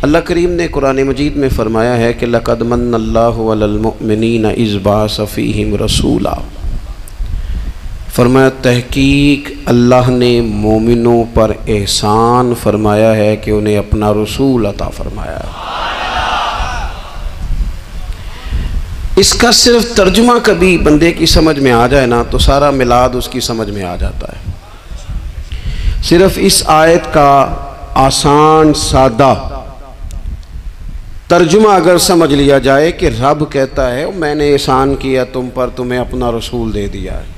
अल्लाह करीम ने कुरान मजीद में फ़रमाया है कि लक़द मन्नल्लाहु अलल मुअमिनीना इज़ बअस फ़ीहिम रसूला। फरमाया तहकीक अल्लाह ने मोमिनों पर एहसान फरमाया है कि उन्हें अपना रसूल अता फरमाया। इसका सिर्फ तर्जुमा कभी बंदे की समझ में आ जाए ना तो सारा मिलाद उसकी समझ में आ जाता है। सिर्फ इस आयत का आसान सादा तर्जुमा अगर समझ लिया जाए कि रब कहता है मैंने एहसान किया तुम पर, तुम्हें अपना रसूल दे दिया है।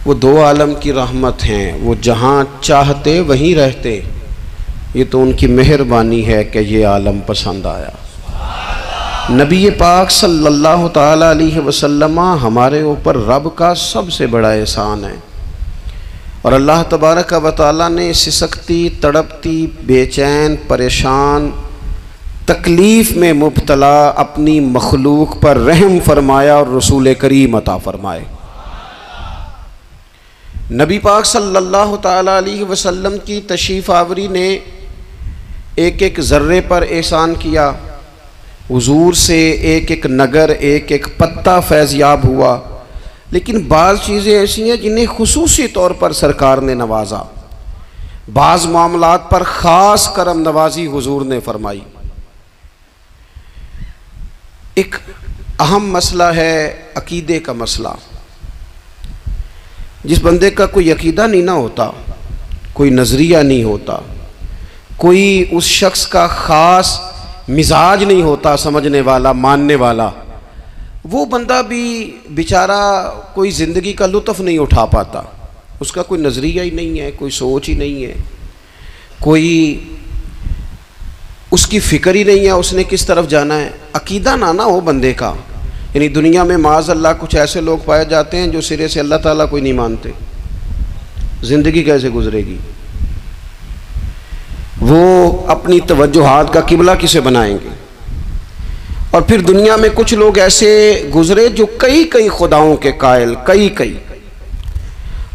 वो दो आलम की रहमत हैं, वो जहाँ चाहते वहीं रहते। ये तो उनकी मेहरबानी है कि ये आलम पसंद आया। नबी पाक सल्लल्लाहु ताला अलैहि वसल्लम हमारे ऊपर रब का सबसे बड़ा एहसान है। और अल्लाह तबारक व तआला ने सिसकती, तड़पती, बेचैन, परेशान, तकलीफ़ में मुब्तला अपनी मखलूक पर रहम फरमाया और रसूल करीम अता फरमाए। नबी पाक सल्लल्लाहु ताला अलैहि वसल्लम की तशरीफ़ आवरी ने एक एक ज़र्रे पर एहसान किया। हुजूर से एक एक नगर, एक एक पत्ता फैज़याब हुआ। लेकिन बाज़ चीज़ें ऐसी हैं जिन्हें खुसूसी तौर पर सरकार ने नवाजा। बाज़ मामलात पर ख़ास करम नवाजी हुजूर ने फरमाई। एक अहम मसला है अकीदे का मसला। जिस बंदे का कोई अकीदा नहीं ना होता, कोई नज़रिया नहीं होता, कोई उस शख्स का ख़ास मिजाज नहीं होता समझने वाला, मानने वाला, वो बंदा भी बेचारा कोई ज़िंदगी का लुत्फ़ नहीं उठा पाता। उसका कोई नज़रिया ही नहीं है, कोई सोच ही नहीं है, कोई उसकी फ़िक्र ही नहीं है उसने किस तरफ जाना है। अकीदा ना हो बंदे का, यानी दुनिया में माज़ अल्लाह कुछ ऐसे लोग पाए जाते हैं जो सिरे से अल्लाह ताला कोई नहीं मानते। ज़िंदगी कैसे गुजरेगी? वो अपनी तवज्जुहात का किबला किसे बनाएंगे? और फिर दुनिया में कुछ लोग ऐसे गुजरे जो कई कई खुदाओं के कायल, कई।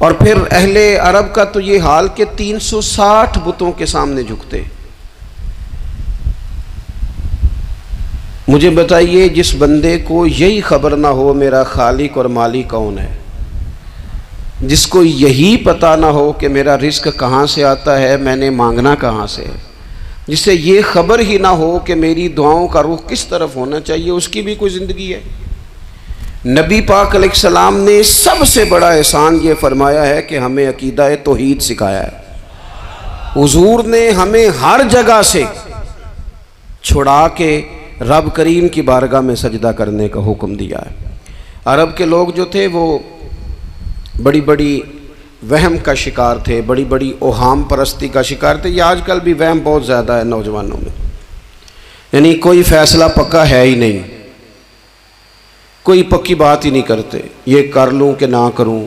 और फिर अहले अरब का तो ये हाल कि 360 बुतों के सामने झुकते। मुझे बताइए, जिस बंदे को यही खबर ना हो मेरा खालिक और मालिक कौन है, जिसको यही पता ना हो कि मेरा रिस्क कहाँ से आता है, मैंने मांगना कहाँ से है, जिससे ये खबर ही ना हो कि मेरी दुआओं का रुख किस तरफ होना चाहिए, उसकी भी कोई ज़िंदगी है। नबी पाक अलैहिस्सलाम ने सबसे बड़ा एहसान ये फरमाया है कि हमें अकीदा तौहीद सिखाया है। हुजूर ने हमें हर जगह से छुड़ा के रब करीम की बारगाह में सजदा करने का हुक्म दिया है। अरब के लोग जो थे वो बड़ी बड़ी वहम का शिकार थे, बड़ी बड़ी ओहाम परस्ती का शिकार थे। ये आजकल भी वहम बहुत ज़्यादा है नौजवानों में, यानी कोई फ़ैसला पक्का है ही नहीं, कोई पक्की बात ही नहीं करते। ये कर लूँ कि ना करूँ,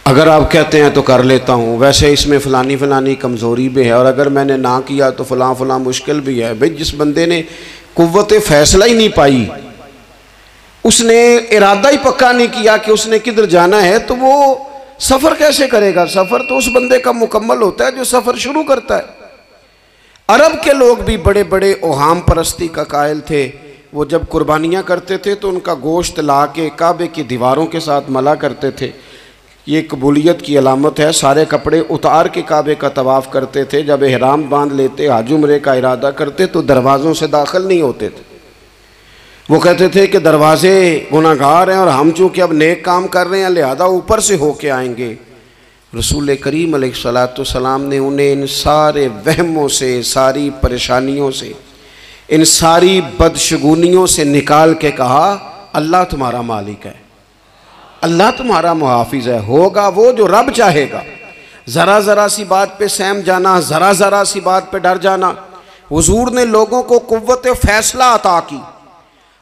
अगर आप कहते हैं तो कर लेता हूँ, वैसे इसमें फ़लानी फ़लानी कमज़ोरी भी है, और अगर मैंने ना किया तो फ़लाँ मुश्किल भी है। भाई जिस बंदे ने कुव्वत फ़ैसला ही नहीं पाई, उसने इरादा ही पक्का नहीं किया कि उसने किधर जाना है, तो वो सफ़र कैसे करेगा? सफ़र तो उस बंदे का मुकम्मल होता है जो सफ़र शुरू करता है। अरब के लोग भी बड़े बड़े ओहाम परस्ती का कायल थे। वो जब कुर्बानियाँ करते थे तो उनका गोश्त ला के काबे की दीवारों के साथ मला करते थे। ये कबूलियत की अलामत है। सारे कपड़े उतार के काबे का तवाफ़ करते थे। जब एहराम बांध लेते, हज उम्रे का इरादा करते, तो दरवाज़ों से दाखिल नहीं होते थे। वो कहते थे कि दरवाज़े गुनाहगार हैं और हम चूँकि अब नेक काम कर रहे हैं लिहाजा ऊपर से होके आएंगे। रसूल करीम अलैहिस्सलाम ने उन्हें इन सारे वहमों से, सारी परेशानियों से, इन सारी बदशगुनियों से निकाल के कहा, अल्लाह तुम्हारा मालिक है, अल्लाह तुम्हारा मुहाफिज है, होगा वो जो रब चाहेगा। ज़रा ज़रा सी बात पे सहम जाना, ज़रा ज़रा सी बात पे डर जाना। हुजूर ने लोगों को कुव्वत फ़ैसला अता की,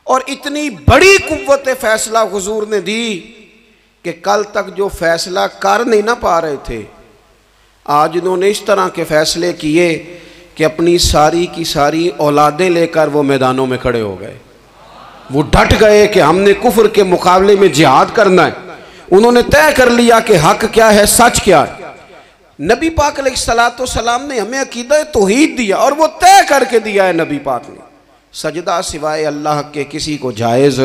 और इतनी बड़ी कुव्वत फ़ैसला हुजूर ने दी कि कल तक जो फ़ैसला कर नहीं ना पा रहे थे, आज इन्होंने इस तरह के फ़ैसले किए कि अपनी सारी की सारी औलादें लेकर वो मैदानों में खड़े हो गए। वो डट गए कि हमने कुफ्र के मुकाबले में जिहाद करना है। उन्होंने तय कर लिया कि हक क्या है, सच क्या है। नबी पाक अलैहिस्सलाम ने हमें अकीदा तौहीद दिया और वो तय करके दिया है नबी पाक ने, सजदा सिवाय अल्लाह के किसी को जायज़,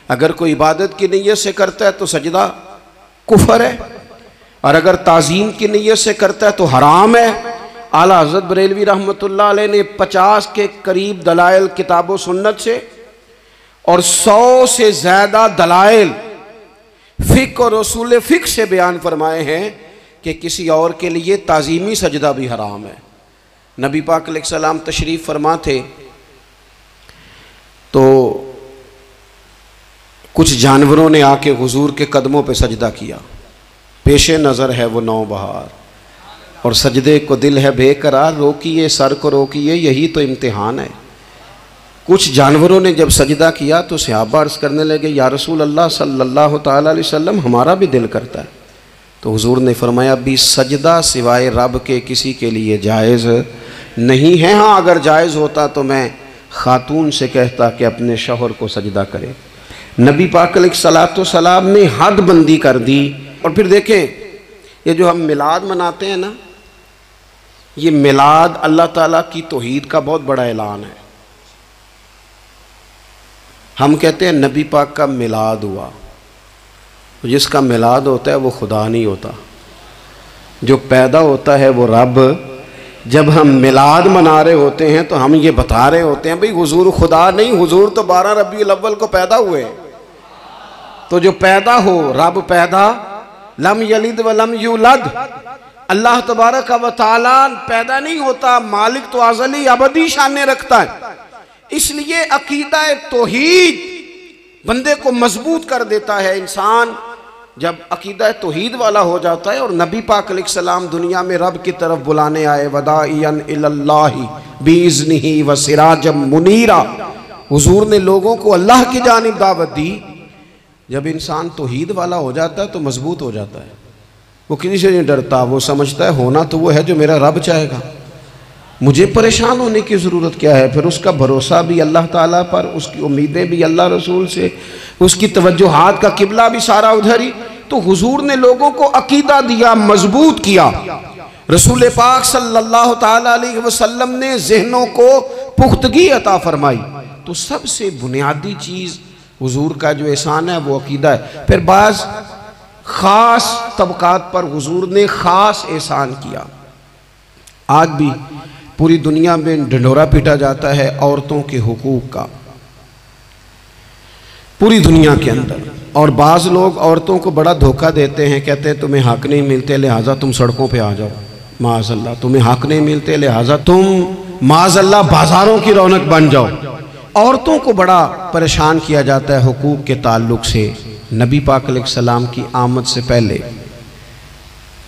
अगर कोई इबादत की नीयत से करता है तो सजदा कुफर है, और अगर ताज़ीम की नीयत से करता है तो हराम है। आला हज़रत बरेलवी रहमतुल्लाह अलैह ने 50 के करीब दलाइल किताब सुन्नत से और 100 से ज़्यादा दलाइल फ़िक़्ह और उसूल फ़िक़्ह से बयान फरमाए हैं कि किसी और के लिए ताज़ीमी सजदा भी हराम है। नबी पाक अलैहिस्सलाम तशरीफ़ फरमा थे तो कुछ जानवरों ने आके हुजूर के कदमों पे सजदा किया, पेशे नज़र है वो नौबहार और सजदे को दिल है बेकरार, रोकिए सर को रोकिए यही तो इम्तिहान है। कुछ जानवरों ने जब सजदा किया तो सहाबा अर्ज़ करने लगे, या रसूल अल्लाह सल्लल्लाहु ताला अलैहि वसल्लम हमारा भी दिल करता है। तो हुजूर ने फरमाया, भी सजदा सिवाय रब के किसी के लिए जायज़ नहीं है। हाँ, अगर जायज़ होता तो मैं ख़ातून से कहता कि अपने शौहर को सजदा करे। नबी पाक अलैहिस्सलाम ने हद बंदी कर दी। और फिर देखें, ये जो हम मिलाद मनाते हैं ना, ये मिलाद अल्लाह ताला की तौहीद का बहुत बड़ा ऐलान है। हम कहते हैं नबी पाक का मिलाद हुआ, जिसका मिलाद होता है वो खुदा नहीं होता, जो पैदा होता है वो रब। जब हम मिलाद मना रहे होते हैं तो हम ये बता रहे होते हैं भाई हुजूर खुदा नहीं, हुजूर तो 12 रबीउल अव्वल को पैदा हुए। तो जो पैदा हो, रब पैदा, लम यलिद व लम यूलद, अल्लाह तबारक व तआला पैदा नहीं होता, मालिक तो अज़ली अबदी शाने रखता है। इसलिए अकीदा तौहीद बंदे को मजबूत कर देता है। इंसान जब अकीदा तौहीद वाला हो जाता है, और नबी पाक अलैहिस्सलाम दुनिया में रब की तरफ बुलाने आए, वदाइयन इलल्लाहि बिइज़्निही व सिराजम मुनीरा, हुजूर ने लोगों को अल्लाह की जानिब दावत दी। जब इंसान तौहीद वाला हो जाता है तो मजबूत हो जाता है, वो किसी से नहीं डरता, वो समझता है होना तो वो है जो मेरा रब चाहेगा, मुझे परेशान होने की ज़रूरत क्या है। फिर उसका भरोसा भी अल्लाह ताला पर, उसकी उम्मीदें भी अल्लाह रसूल से, उसकी तवज्जुहात का किबला भी सारा उधर ही। तो हुजूर ने लोगों को अकीदा दिया, मजबूत किया। रसूल पाक सल्लल्लाहु ताला अलैहि वसल्लम ने ज़हनों को पुख्तगी अता फरमाई। तो सबसे बुनियादी चीज़ हुजूर का जो एहसान है वो अकीदा है। फिर बाज़ ख़ास तबकात पर हुजूर ने ख़ास एहसान किया। आज भी पूरी दुनिया में ढिंढोरा पीटा जाता है औरतों के हुकूक का, पूरी दुनिया के अंदर। और बाज़ लोग औरतों को बड़ा धोखा देते हैं, कहते हैं तुम्हें हक नहीं मिलते लिहाजा तुम सड़कों पे आ जाओ, माज़अल्लाह, तुम्हें हक नहीं मिलते लिहाजा तुम माज़अल्लाह बाज़ारों की रौनक बन जाओ। औरतों को बड़ा परेशान किया जाता है हुकूक के ताल्लुक से। नबी पाक अलैहिस्सलाम की आमद से पहले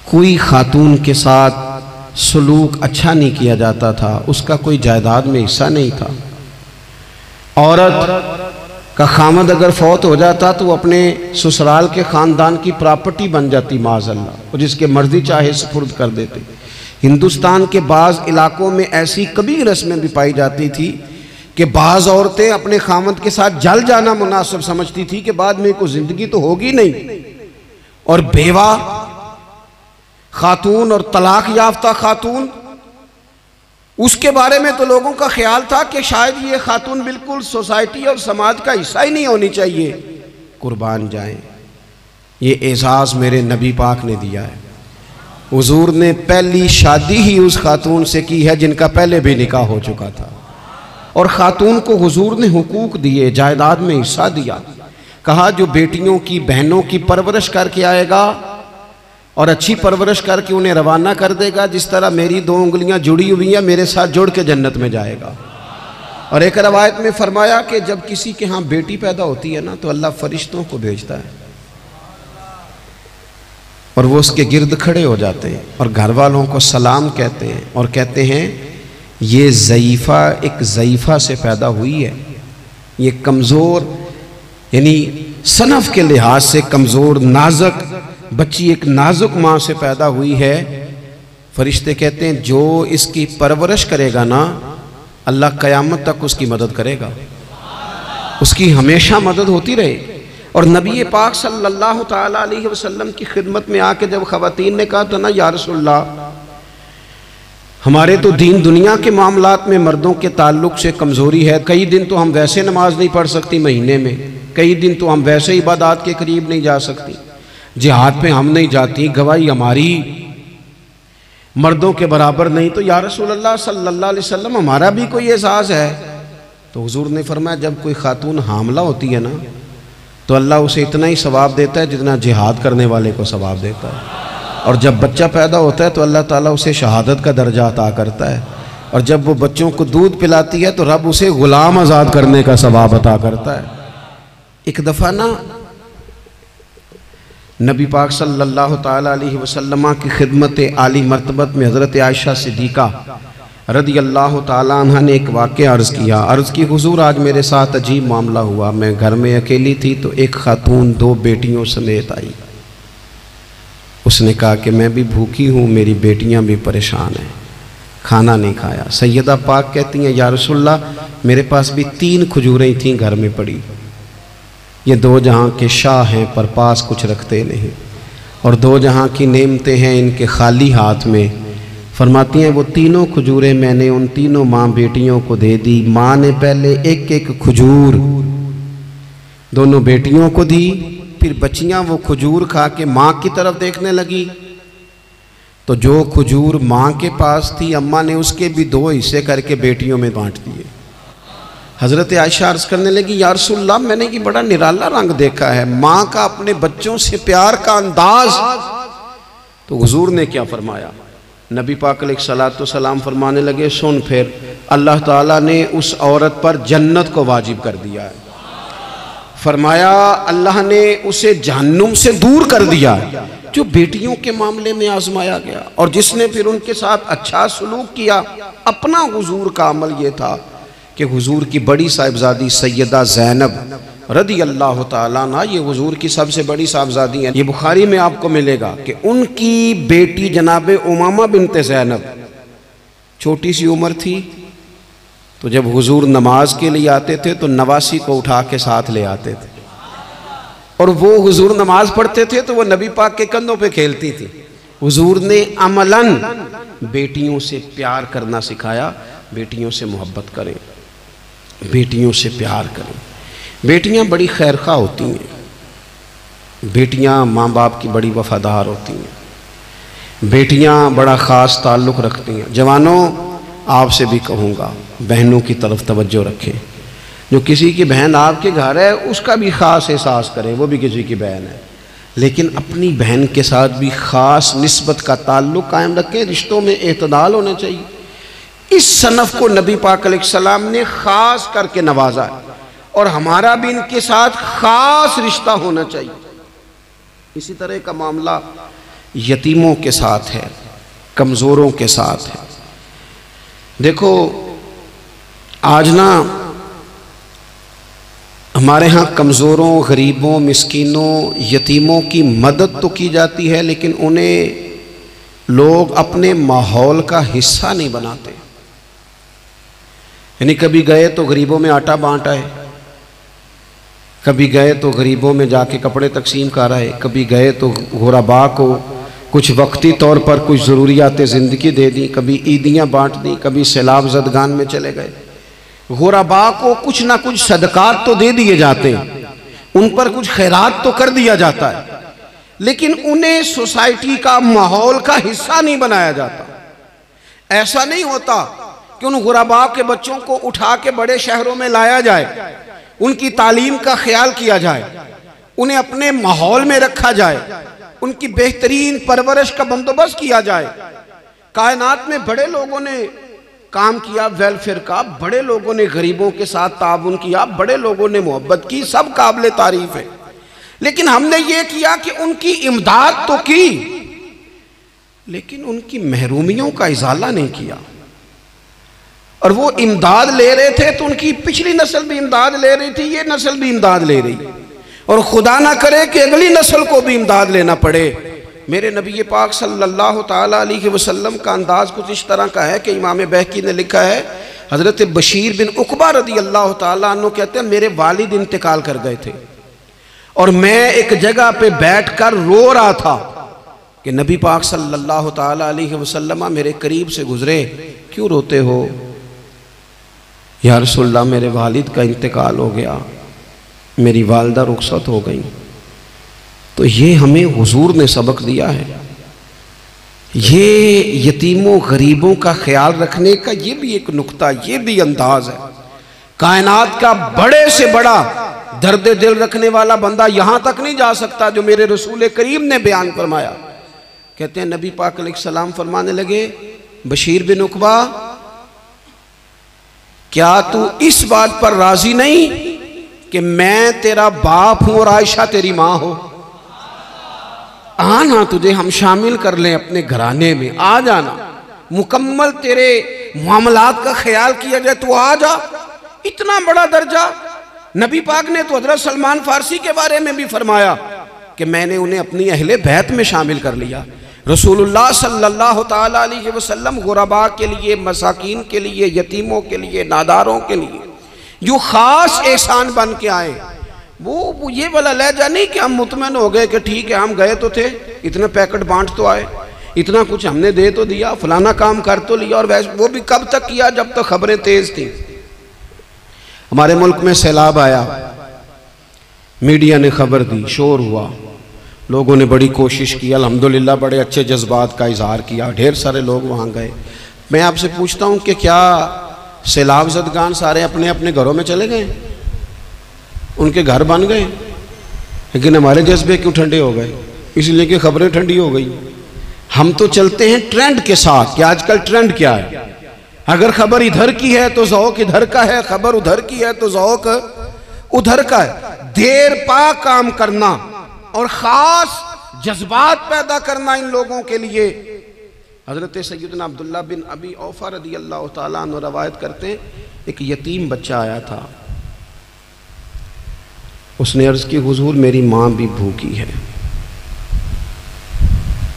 कोई खातून के साथ सलूक अच्छा नहीं किया जाता था, उसका कोई जायदाद में हिस्सा नहीं था। औरत का खामद अगर फौत हो जाता तो वो अपने ससुराल के ख़ानदान की प्रॉपर्टी बन जाती माज़अल्लाह, और जिसके मर्जी चाहे सुपुर्द कर देते। हिंदुस्तान के बाज़ इलाकों में ऐसी कभी रस्में भी पाई जाती थी कि बाज़ औरतें अपने खामद के साथ जल जाना मुनासिब समझती थी कि बाद में कोई ज़िंदगी तो होगी नहीं। और बेवा खातून और तलाक याफ्ता खातून, उसके बारे में तो लोगों का ख्याल था कि शायद ये खातून बिल्कुल सोसाइटी और समाज का हिस्सा ही नहीं होनी चाहिए। कुर्बान जाएं, ये एजाज़ मेरे नबी पाक ने दिया है। हुजूर ने पहली शादी ही उस खातून से की है जिनका पहले भी निकाह हो चुका था, और खातून को हुजूर ने हुकूक दिए, जायदाद में हिस्सा दिया। कहा जो बेटियों की बहनों की परवरिश करके आएगा और अच्छी परवरिश करके उन्हें रवाना कर देगा, जिस तरह मेरी 2 उंगलियां जुड़ी हुई हैं मेरे साथ जुड़ के जन्नत में जाएगा। और एक रवायत में फरमाया कि जब किसी के यहाँ बेटी पैदा होती है ना तो अल्लाह फरिश्तों को भेजता है और वो उसके गिर्द खड़े हो जाते हैं और घर वालों को सलाम कहते हैं और कहते हैं ये ज़ईफ़ा एक ज़ईफ़ा से पैदा हुई है, ये कमज़ोर यानी सनफ़ के लिहाज से कमज़ोर नाजुक बच्ची एक नाजुक माँ से पैदा हुई है। फरिश्ते कहते हैं जो इसकी परवरिश करेगा ना अल्लाह क़यामत तक उसकी मदद करेगा, उसकी हमेशा मदद होती रहे। और नबी पाक सल्लल्लाहु ताला अलैहि वसल्लम की खिदमत में आके जब ख़वातीन ने कहा था ना, या रसूलल्लाह हमारे तो दीन दुनिया के मामलात में मर्दों के ताल्लुक से कमज़ोरी है, कई दिन तो हम वैसे नमाज नहीं पढ़ सकती महीने में, कई दिन तो हम वैसे इबादत के करीब नहीं जा सकती, जिहाद पे हम नहीं जाती, गवाही हमारी मर्दों के बराबर नहीं, तो या रसूलल्लाह सल्लल्लाहु अलैहि वसल्लम हमारा भी कोई एहसास है? तो हुजूर ने फरमाया, जब कोई खातून हामला होती है ना तो अल्लाह उसे इतना ही सवाब देता है जितना जिहाद करने वाले को सवाब देता है, और जब बच्चा पैदा होता है तो अल्लाह ताला उसे शहादत का दर्जा अता करता है, और जब वो बच्चों को दूध पिलाती है तो रब उसे गुलाम आज़ाद करने का सवाब अता करता है। एक दफ़ा ना नबी पाक सल्लल्लाहु ताला अलैहि वसल्लम की खिदमत आली मर्तबत में हज़रत आयशा सिद्दीक़ा रदी अल्लाह ताला अन्हा ने एक वाक़या अर्ज़ किया। अर्ज़ की, हुज़ूर आज मेरे साथ अजीब मामला हुआ, मैं घर में अकेली थी तो एक खातून 2 बेटियों समेत आई। उसने कहा कि मैं भी भूखी हूँ, मेरी बेटियाँ भी परेशान हैं, खाना नहीं खाया। सैयदा पाक कहती हैं, या रसूलल्लाह मेरे पास भी 3 खजूरें थीं घर में पड़ी, ये 2 जहाँ के शाह हैं पर पास कुछ रखते नहीं, और 2 जहाँ की नेमतें हैं इनके खाली हाथ में। फरमाती हैं वो 3 खजूरें मैंने उन 3 माँ बेटियों को दे दी। माँ ने पहले एक खजूर दोनों बेटियों को दी, फिर बच्चियाँ वो खजूर खा के माँ की तरफ देखने लगी, तो जो खजूर माँ के पास थी अम्मा ने उसके भी 2 हिस्से करके बेटियों में बांट दिए। हज़रत आयशा अर्ज़ करने लगी, या रसूलल्लाह मैंने ये बड़ा निराला रंग देखा है, माँ का अपने बच्चों से प्यार का अंदाज। तो हुजूर ने क्या फरमाया? नबी पाक अलैहिस्सलातु सलाम फरमाने लगे, सुन फिर अल्लाह ताला ने उस औरत पर जन्नत को वाजिब कर दिया है। फरमाया अल्लाह ने उसे जहन्नुम से दूर कर दिया जो बेटियों के मामले में आजमाया गया, और जिसने फिर उनके साथ अच्छा सलूक किया। अपना हुजूर का अमल ये था कि हुजूर की बड़ी साहिबजादी सैयदा ज़ैनब रदी अल्लाह ताला अन्हा, ये हुजूर की सबसे बड़ी साहिबजादी हैं। ये बुखारी में आपको मिलेगा कि उनकी बेटी जनाब उमामा बिनते ज़ैनब छोटी सी उम्र थी, तो जब हुजूर नमाज के लिए आते थे तो नवासी को उठा के साथ ले आते थे, और वो हुजूर नमाज पढ़ते थे तो वो नबी पाक के कंधों पे खेलती थी। हुजूर ने अमलन बेटियों से प्यार करना सिखाया, बेटियों से मोहब्बत करें, बेटियों से प्यार करें। बेटियां बड़ी खैरखा होती हैं, बेटियां माँ बाप की बड़ी वफादार होती हैं, बेटियां बड़ा ख़ास ताल्लुक़ रखती हैं। जवानों आपसे भी कहूँगा बहनों की तरफ तवज्जो रखें, जो किसी की बहन आपके घर है उसका भी ख़ास एहसास करें, वो भी किसी की बहन है, लेकिन अपनी बहन के साथ भी ख़ास निस्बत का ताल्लुक़ कायम रखें। रिश्तों में एतदाल होना चाहिए। इस सनफ़ को नबी पाक अलैहिस्सलाम ने ख़ास करके नवाजा है, और हमारा भी इनके साथ ख़ास रिश्ता होना चाहिए। इसी तरह का मामला यतीमों के साथ है, कमज़ोरों के साथ है। देखो आज ना हमारे यहाँ कमज़ोरों, गरीबों, मिस्कीनों, यतीमों की मदद तो की जाती है, लेकिन उन्हें लोग अपने माहौल का हिस्सा नहीं बनाते। यानी कभी गए तो गरीबों में आटा बांट आए, कभी गए तो गरीबों में जाके कपड़े तकसीम कर आए, कभी गए तो गुरबा को कुछ वक्ती तौर पर कुछ ज़रूरियात ज़िंदगी दे दी, कभी ईदियाँ बांट दी, कभी सैलाब ज़दगान में चले गए। गुरबा को कुछ ना कुछ सदकात तो दे दिए जाते हैं, उन पर कुछ खैरात तो कर दिया जाता है, लेकिन उन्हें सोसाइटी का माहौल का हिस्सा नहीं बनाया जाता। ऐसा नहीं होता कि उन गुरबा के बच्चों को उठा के बड़े शहरों में लाया जाए, उनकी तालीम का ख्याल किया जाए, उन्हें अपने माहौल में रखा जाए, उनकी बेहतरीन परवरिश का बंदोबस्त किया जाए। कायनात में बड़े लोगों ने काम किया वेलफेयर का, बड़े लोगों ने गरीबों के साथ ताउन किया, बड़े लोगों ने मोहब्बत की, सब काबिल तारीफ है। लेकिन हमने ये किया कि उनकी इमदाद तो की, लेकिन उनकी महरूमियों का इजाला नहीं किया। और वो इमदाद ले रहे थे तो उनकी पिछली नस्ल भी इमदाद ले रही थी, ये नस्ल भी इमदाद ले रही, और खुदा ना करे कि अगली नस्ल को भी इमदाद लेना पड़े। मेरे नबी पाक सल्लल्लाहु ताला अलैहि वसल्लम का अंदाज़ कुछ इस तरह का है कि इमाम बहकी ने लिखा है, हज़रत बशीर बिन उक़बा रदी अल्लाह ताला अन्हु कहते हैं मेरे वालिद इंतकाल कर गए थे, और मैं एक जगह पे बैठकर रो रहा था कि नबी पाक सल्लल्लाहु ताला अलैहि वसल्लम मेरे करीब से गुजरे, क्यों रोते हो? या रसूलल्लाह, मेरे वालिद का इंतकाल हो गया, मेरी वालदा रुखसत हो गई। तो ये हमें हुजूर ने सबक दिया है। ये यतीमों गरीबों का ख्याल रखने का ये भी एक नुक्ता, ये भी अंदाज है। कायनात का बड़े से बड़ा दर्द दिल रखने वाला बंदा यहां तक नहीं जा सकता जो मेरे रसूल करीम ने बयान फरमाया। कहते हैं नबी पाक अलैहिस्सलाम फरमाने लगे, बशीर बिन उकबा, क्या तू इस बात पर राजी नहीं कि मैं तेरा बाप हूं और आयशा तेरी मां हो? आना, तुझे हम शामिल कर लें अपने घराने में, आ जाना, मुकम्मल तेरे मामलात का ख्याल किया जाए, तू आ जा। इतना बड़ा दर्जा। नबी पाक ने तो हजरत सलमान फारसी के बारे में भी फरमाया कि मैंने उन्हें अपनी अहले बैत में शामिल कर लिया। रसूलुल्लाह सल्लल्लाहु ताला अलैहि वसल्लम गुरबा के लिए, मसाकीन के लिए, यतीमों के लिए, नादारों के लिए जो खास एहसान बन के आए, वो ये वाला लहजा नहीं कि हम मुतमईन हो गए कि ठीक है हम गए तो थे, इतने पैकेट बांट तो आए, इतना कुछ हमने दे तो दिया, फलाना काम कर तो लिया, और वैसे वो भी कब तक किया जब तक खबरें तेज थी। हमारे मुल्क में सैलाब आया, मीडिया ने खबर दी, शोर हुआ, लोगों ने बड़ी कोशिश की, अल्हम्दुलिल्लाह बड़े अच्छे जज्बात का इजहार किया, ढेर सारे लोग वहाँ गए। मैं आपसे पूछता हूँ कि क्या सैलाब ज़दगान सारे अपने अपने घरों में चले गए? उनके घर बन गए? लेकिन हमारे जज्बे क्यों ठंडे हो गए? इसलिए कि खबरें ठंडी हो गई। हम तो चलते हैं ट्रेंड के साथ कि आजकल ट्रेंड क्या है। अगर खबर इधर की है तो ज़ौक़ इधर का है, खबर उधर की है तो ज़ौक़ उधर का है। देर पा काम करना और ख़ास जज्बात पैदा करना इन लोगों के लिए। हज़रत सैयदना अब्दुल्लाह बिन अबी औफ़ा रज़ियल्लाहु ताला अन्हु रवायत करते हैं, एक यतीम बच्चा आया था, उसने अर्ज़ की, हुज़ूर मेरी माँ भी भूखी है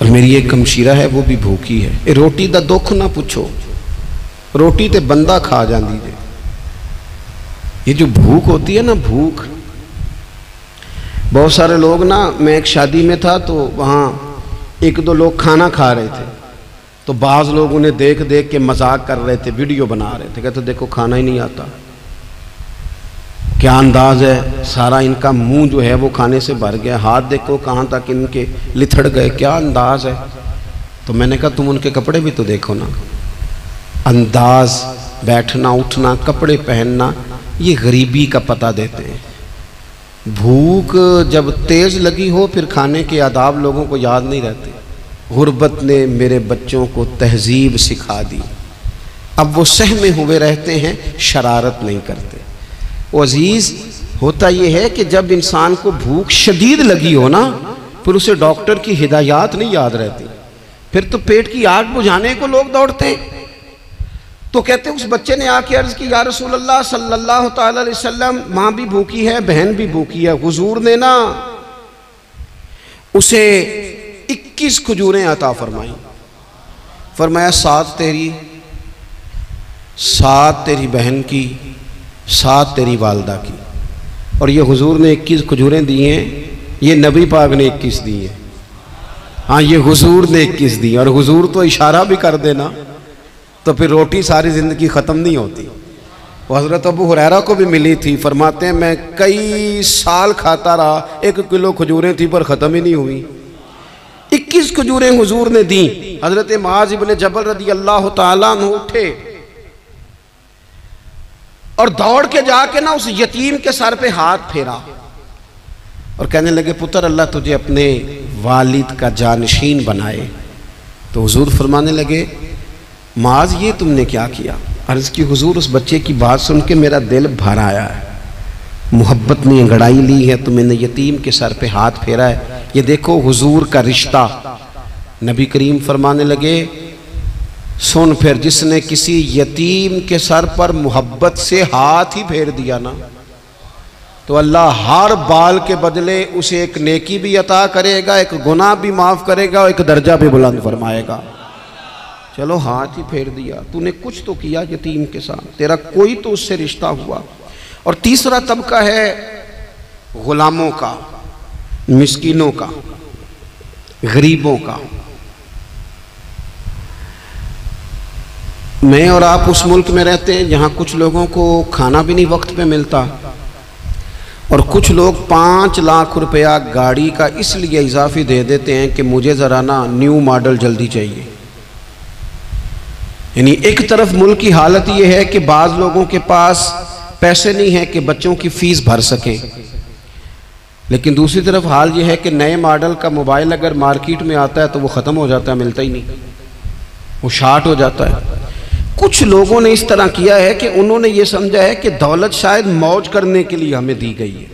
और मेरी एक कमशीरा है वो भी भूखी है, ए रोटी दा दुख ना पूछो, रोटी ते बंदा खा जाती है। ये जो भूख होती है ना, भूख, बहुत सारे लोग ना, मैं एक शादी में था तो वहाँ एक दो लोग खाना खा रहे थे, तो बाज़ लोग उन्हें देख देख के मजाक कर रहे थे, वीडियो बना रहे थे, कहते देखो खाना ही नहीं आता, क्या अंदाज है, सारा इनका मुंह जो है वो खाने से भर गया, हाथ देखो कहाँ तक इनके लिथड़ गए, क्या अंदाज है। तो मैंने कहा तुम उनके कपड़े भी तो देखो ना, अंदाज, बैठना उठना, कपड़े पहनना, ये गरीबी का पता देते हैं। भूख जब तेज लगी हो फिर खाने के आदाब लोगों को याद नहीं रहते। गुर्बत ने मेरे बच्चों को तहजीब सिखा दी, अब वो सहमे हुए रहते हैं, शरारत नहीं करते। वो अजीज़, होता यह है कि जब इंसान को भूख शदीद लगी हो ना, फिर उसे डॉक्टर की हिदायत नहीं याद रहती, फिर तो पेट की आग बुझाने को लोग दौड़ते हैं। तो कहते उस बच्चे ने आके अर्ज की, या रसूल अल्लाह सल्लल्लाहु ताला अलैहि वसल्लम, माँ भी भूखी है, बहन भी भूखी है। हुजूर ने ना उसे 21 खजूरें अता फरमाई, फरमाया 7 तेरी, 7 तेरी बहन की, 7 तेरी वालदा की। और ये हुजूर ने 21 खजूरें दी हैं, ये नबी पाक ने 21 दी हैं। हाँ, ये हुजूर ने 21 दी, और हुजूर तो इशारा भी कर देना तो फिर रोटी सारी ज़िंदगी ख़त्म नहीं होती। वो हज़रत अबू हुरैरा को भी मिली थी, फरमाते हैं मैं कई साल खाता रहा, 1 किलो खजूरें थी पर ख़त्म ही नहीं हुई। 21 खजूरें हुजूर ने दी। हज़रत मुआज़ इब्न जबल रज़ी अल्लाह ताला अन्हु उठे और दौड़ के जाके ना उस यतीम के सर पे हाथ फेरा और कहने लगे, पुत्र अल्लाह तुझे अपने वालिद का जानशीन बनाए। तो हुजूर फरमाने लगे, माज ये तुमने क्या किया? अर्ज़ की, हुजूर उस बच्चे की बात सुन के मेरा दिल भर आया है, मोहब्बत ने अंगड़ाई ली है तो मैंने यतीम के सर पे हाथ फेरा है। ये देखो हुजूर का रिश्ता। नबी करीम फरमाने लगे, सुन, फिर जिसने किसी यतीम के सर पर मोहब्बत से हाथ ही फेर दिया ना, तो अल्लाह हर बाल के बदले उसे एक नेकी भी अता करेगा, एक गुनाह भी माफ़ करेगा और एक दर्जा भी बुलंद फरमाएगा। चलो हाथ ही फेर दिया, तूने कुछ तो किया यतीम के साथ, तेरा कोई तो उससे रिश्ता हुआ। और तीसरा तबका है गुलामों का। मिस्कीनों का, गरीबों का। मैं और आप उस मुल्क में रहते हैं जहाँ कुछ लोगों को खाना भी नहीं वक्त पे मिलता, और कुछ लोग 5 लाख रुपया गाड़ी का इसलिए इजाफी दे देते हैं कि मुझे ज़रा ना न्यू मॉडल जल्दी चाहिए। यानी एक तरफ मुल्क की हालत ये है कि बाज़ लोगों के पास पैसे नहीं है कि बच्चों की फ़ीस भर सकें, लेकिन दूसरी तरफ हाल ये है कि नए मॉडल का मोबाइल अगर मार्केट में आता है तो वो ख़त्म हो जाता है, मिलता ही नहीं, वो शार्ट हो जाता है। कुछ लोगों ने इस तरह किया है कि उन्होंने ये समझा है कि दौलत शायद मौज करने के लिए हमें दी गई है,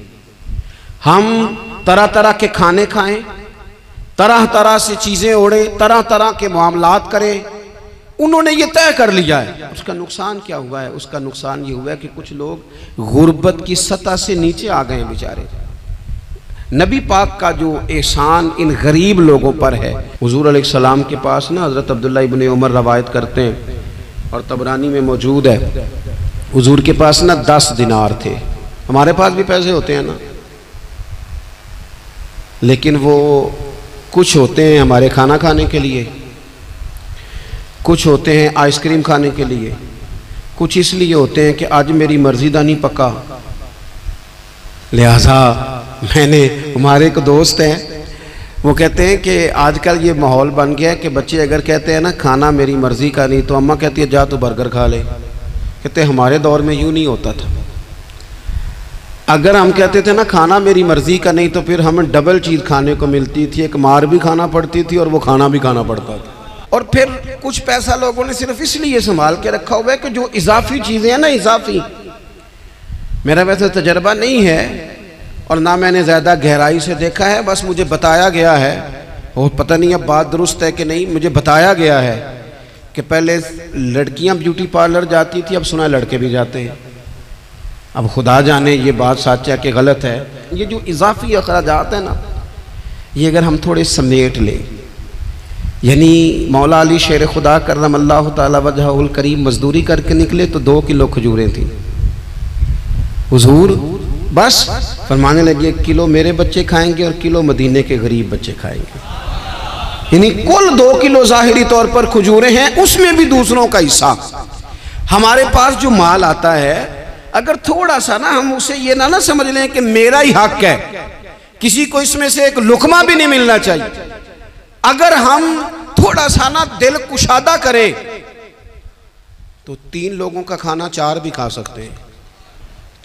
हम तरह तरह के खाने खाएं, तरह तरह से चीज़ें ओढ़ें, तरह तरह के मामलात करें। उन्होंने ये तय कर लिया है। उसका नुकसान क्या हुआ है? उसका नुकसान ये हुआ है कि कुछ लोग गुर्बत की सतह से नीचे आ गए हैं बेचारे। नबी पाक का जो एहसान इन गरीब लोगों पर है। हुजूर अलैहिस्सलाम के पास ना हज़रत अब्दुल्ला इब्न उमर रवायत करते हैं और तबरानी में मौजूद है, हुजूर के पास ना 10 दिनार थे। हमारे पास भी पैसे होते हैं ना, लेकिन वो कुछ होते हैं हमारे खाना खाने के लिए, कुछ होते हैं आइसक्रीम खाने के लिए, कुछ इसलिए होते हैं कि आज मेरी मर्जी दा नहीं पका, लिहाजा मैंने, हमारे एक दोस्त हैं वो कहते हैं कि आजकल ये माहौल बन गया है कि बच्चे अगर कहते हैं ना खाना मेरी मर्ज़ी का नहीं, तो अम्मा कहती है जा तो बर्गर खा ले। कहते हैं हमारे दौर में यूँ नहीं होता था। अगर हम कहते थे ना खाना मेरी मर्ज़ी का नहीं, तो फिर हमें डबल चीज़ खाने को मिलती थी, एक मार भी खाना पड़ती थी और वो खाना भी खाना पड़ता था। और फिर कुछ पैसा लोगों ने सिर्फ इसलिए संभाल के रखा हुआ है कि जो इजाफी चीज़ें हैं ना, इजाफी, मेरा वैसे तजर्बा नहीं है और ना मैंने ज़्यादा गहराई से देखा है, बस मुझे बताया गया है, और पता नहीं अब बात दुरुस्त है कि नहीं, मुझे बताया गया है कि पहले लड़कियां ब्यूटी पार्लर जाती थी, अब सुना लड़के भी जाते हैं। अब खुदा जाने ये बात सच है कि गलत है। ये जो इजाफी अखराजात है ना, ये अगर हम थोड़े समेट लें, यानी मौला अली शेर खुदा करमल्लाहु ताला वजहुल करीम मजदूरी करके निकले तो 2 किलो खजूरें थी। हुजूर बस फरमाने लगे 1 किलो मेरे बच्चे खाएंगे और किलो मदीने के गरीब बच्चे खाएंगे। यानी कुल 2 किलो ज़ाहिरी तौर पर खजूरें हैं, उसमें भी दूसरों का हिस्सा। हमारे पास जो माल आता है, अगर थोड़ा सा ना हम उसे ये ना समझ लें कि मेरा ही हक है, किसी को इसमें से एक लुकमा भी नहीं मिलना चाहिए। अगर हम थोड़ा सा ना दिल कुशादा करें तो 3 लोगों का खाना 4 भी खा सकते हैं,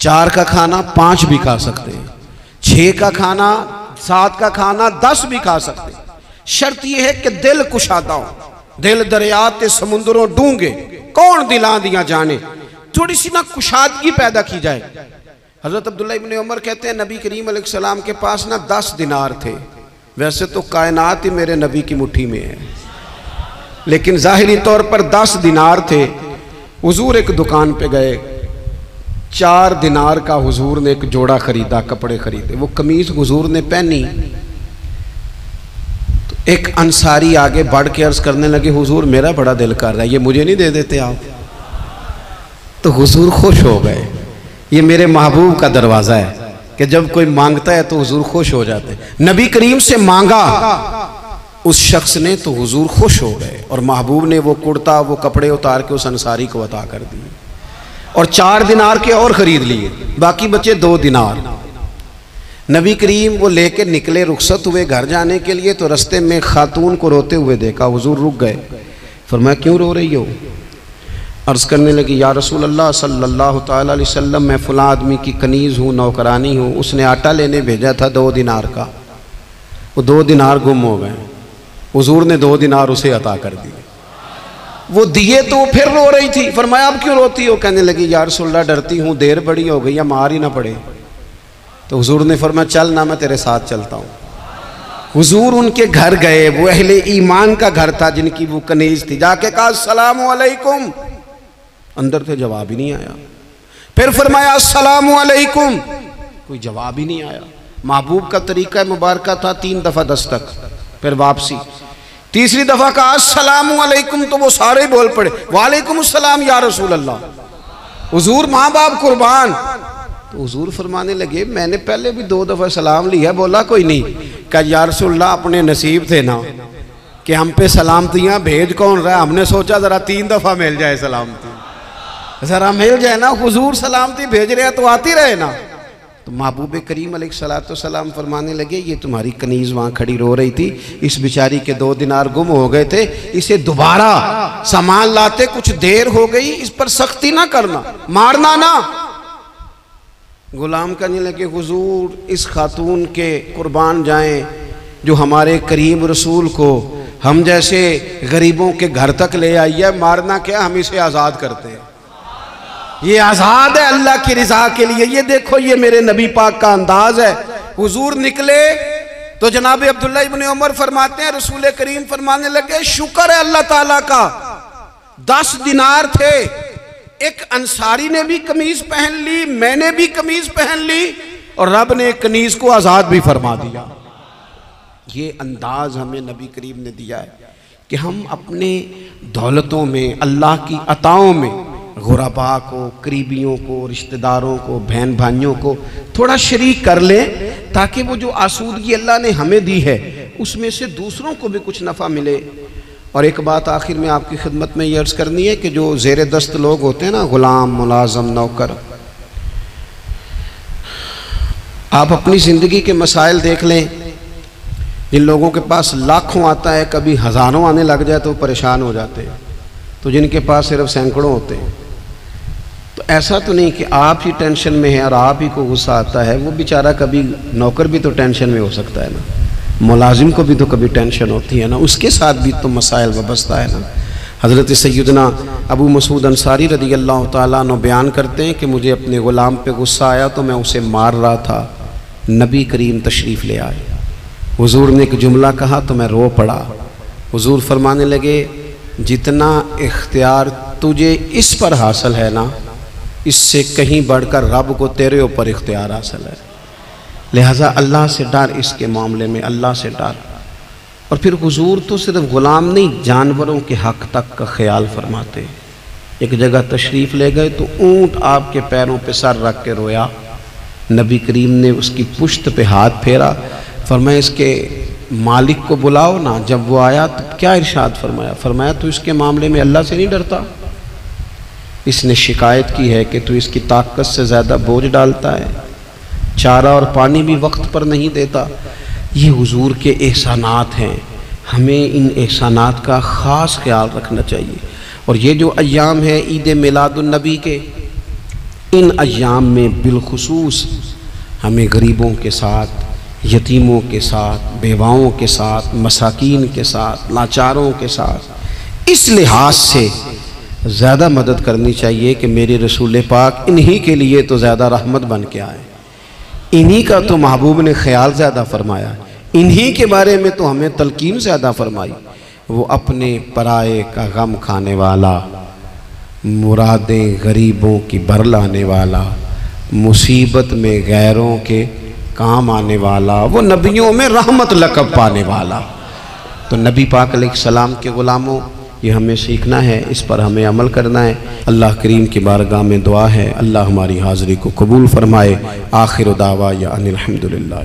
4 का खाना 5 भी खा सकते हैं, 6 का खाना 7 का खाना 10 भी खा सकते हैं। शर्त यह है कि दिल कुशादा हो। दिल दरियाते समुद्रों डूंगे, कौन दिला दिया जाने, थोड़ी सी ना कुशादगी पैदा की जाए। हजरत अब्दुल्ला इब्न उमर कहते हैं नबी करीम अलैहिस्सलाम के पास ना 10 दिनार थे। वैसे तो कायनात ही मेरे नबी की मुट्ठी में है, लेकिन जाहिरी तौर पर 10 दिनार थे। हुजूर एक दुकान पे गए, 4 दिनार का हुजूर ने एक जोड़ा खरीदा, कपड़े खरीदे। वो कमीज हुजूर ने पहनी तो एक अंसारी आगे बढ़ के अर्ज करने लगे, हुजूर मेरा बड़ा दिल कर रहा है, ये मुझे नहीं दे देते आप? तो हुजूर खुश हो गए। ये मेरे महबूब का दरवाज़ा है कि जब कोई मांगता है तो हुजूर खुश हो जाते हैं। नबी करीम से मांगा उस शख्स ने तो हुजूर खुश हो गए, और महबूब ने वो कुर्ता, वो कपड़े उतार के उस अंसारी को अता कर दिए, और 4 दिनार के और ख़रीद लिए, बाकी बचे 2 दिनार। नबी करीम वो लेके निकले, रुखसत हुए घर जाने के लिए, तो रास्ते में खातून को रोते हुए देखा। हुजूर रुक गए, फरमाया क्यों रो रही हो? अर्ज़ करने लगी या रसूल अल्लाह सल्लल्लाहु तआला अलैहि वसल्लम, मैं फ़लाँ आदमी की कनीज़ हूँ, नौकरानी हूँ, उसने आटा लेने भेजा था 2 दिनार का, वो 2 दिनार गुम हो गए। हुजूर ने 2 दिनार उसे अता कर दिए। वो दिए तो वो फिर रो रही थी। फरमाया अब क्यों रोती हो? कहने लगी या रसूल अल्लाह डरती हूँ देर बड़ी हो गई या मार ही ना पड़े। तो हुजूर ने फरमाया चल ना, मैं तेरे साथ चलता हूँ। हुजूर उनके घर गए, वो अहले ईमान का घर था जिनकी वो कनीज थी। जाके कहा अस्सलामु अलैकुम, अंदर से जवाब ही नहीं आया। फिर फरमाया अस्सलामु अलैकुम, कोई जवाब ही नहीं आया। महबूब का तरीका मुबारक था 3 दफ़ा दस्तक, फिर वापसी। तीसरी दफ़ा कहा अस्सलामु अलैकुम, तो वो सारे बोल पड़े वालेकुम अस्सलाम या रसूल अल्लाह। हुजूर माँ बाप कुर्बान। तो हुजूर फरमाने लगे मैंने पहले भी 2 दफ़ा सलाम लिया, बोला कोई नहीं। कहा या रसूलल्लाह अपने नसीब थे ना कि हम पे सलामतियाँ भेज कौन रहा है, हमने सोचा ज़रा 3 दफ़ा मिल जाए सलामती, ज़रा मिल जाए ना, हुजूर सलामती भेज रहे हैं तो आती रहे ना। तो महबूब करीम अलैहिस्सलाम फरमाने लगे ये तुम्हारी कनीज़ वहाँ खड़ी रो रही थी, इस बेचारी के 2 दिनार गुम हो गए थे, इसे दोबारा सामान लाते कुछ देर हो गई, इस पर सख्ती ना करना, मारना ना। गुलाम कहने लगे हुजूर इस खातून के कुर्बान जाएं जो हमारे करीम रसूल को हम जैसे गरीबों के घर तक ले आई है, मारना क्या, हम इसे आज़ाद करते हैं, ये आज़ाद है अल्लाह की रिज़ा के लिए। ये देखो ये मेरे नबी पाक का अंदाज है। हुजूर निकले तो जनाब अब्दुल्ला इब्न उमर फरमाते हैं रसूल करीम फरमाने लगे शुक्र है अल्लाह ताला का, 10 दिनार थे, एक अंसारी ने भी कमीज पहन ली, मैंने भी कमीज पहन ली और रब ने कनीज को आज़ाद भी फरमा दिया। ये अंदाज हमें नबी करीम ने दिया है कि हम अपने दौलतों में, अल्लाह की अताओं में गुरबा को, करीबियों को, रिश्तेदारों को, बहन भाइयों को थोड़ा शरीक कर लें ताकि वो जो आसूदगी अल्लाह ने हमें दी है उसमें से दूसरों को भी कुछ नफ़ा मिले। और एक बात आखिर में आपकी खिदमत में ये अर्ज़ करनी है कि जो ज़ेर दस्त लोग होते हैं ना, ग़ुलाम, मुलाज़म, नौकर, आप अपनी ज़िंदगी के मसाइल देख लें। जिन लोगों के पास लाखों आता है, कभी हज़ारों आने लग जाए तो परेशान हो जाते हैं, तो जिनके पास सिर्फ सैकड़ों होते हैं, तो ऐसा तो नहीं कि आप ही टेंशन में है और आप ही को गुस्सा आता है, वो बेचारा कभी नौकर भी तो टेंशन में हो सकता है ना, मुलाजिम को भी तो कभी टेंशन होती है ना, उसके साथ भी तो मसाइल वाबस्ता है ना। हज़रत सैयदना अबू मसूद अंसारी रज़ी अल्लाह ताला अन्हु बयान करते हैं कि मुझे अपने ग़ुलाम पे गुस्सा आया तो मैं उसे मार रहा था, नबी करीम तशरीफ़ ले आए, हुजूर ने एक जुमला कहा तो मैं रो पड़ा। हुजूर फरमाने लगे जितना इख्तियार तुझे इस पर हासिल है ना, इससे कहीं बढ़कर रब को तेरे ऊपर इख्तियार हासिल है, लिहाजा अल्लाह से डर, इसके मामले में अल्लाह से डर। और फिर हुजूर तो सिर्फ ग़ुलाम नहीं, जानवरों के हक़ तक का ख्याल फरमाते। एक जगह तशरीफ़ ले गए तो ऊँट आपके पैरों पे सर रख के रोया, नबी करीम ने उसकी पुश्त पे हाथ फेरा, फरमाया इसके मालिक को बुलाओ ना। जब वो आया तो क्या इरशाद फरमाया, फरमाया तो इसके मामले में अल्लाह से नहीं डरता, इसने शिकायत की है कि तू इसकी ताकत से ज़्यादा बोझ डालता है, चारा और पानी भी वक्त पर नहीं देता। ये हुजूर के एहसानात हैं, हमें इन एहसानात का ख़ास ख्याल रखना चाहिए। और ये जो अय्याम है ईद मिलादुन्नबी के, इन अय्याम में बिलखुसूस हमें गरीबों के साथ, यतीमों के साथ, बेवाओं के साथ, मसाकीन के साथ, लाचारों के साथ इस लिहाज से ज़्यादा मदद करनी चाहिए कि मेरे रसूल पाक इन्हीं के लिए तो ज़्यादा रहमत बन के आए, इन्हीं का तो महबूब ने ख्याल ज़्यादा फरमाया, इन्हीं के बारे में तो हमें तलकीन ज़्यादा फरमाई। वो अपने पराए का गम खाने वाला, मुरादें गरीबों की भर लाने वाला, मुसीबत में गैरों के काम आने वाला, वो नबियों में रहमत लक़ब पाने वाला। तो नबी पाक अलैहिस्सलाम के ग़ुलामों, ये हमें सीखना है, इस पर हमें अमल करना है। अल्लाह करीम की बारगाह में दुआ है अल्लाह हमारी हाज़िरी को कबूल फरमाए। आखिर दावा या अनिल हम्दुलिल्लाह।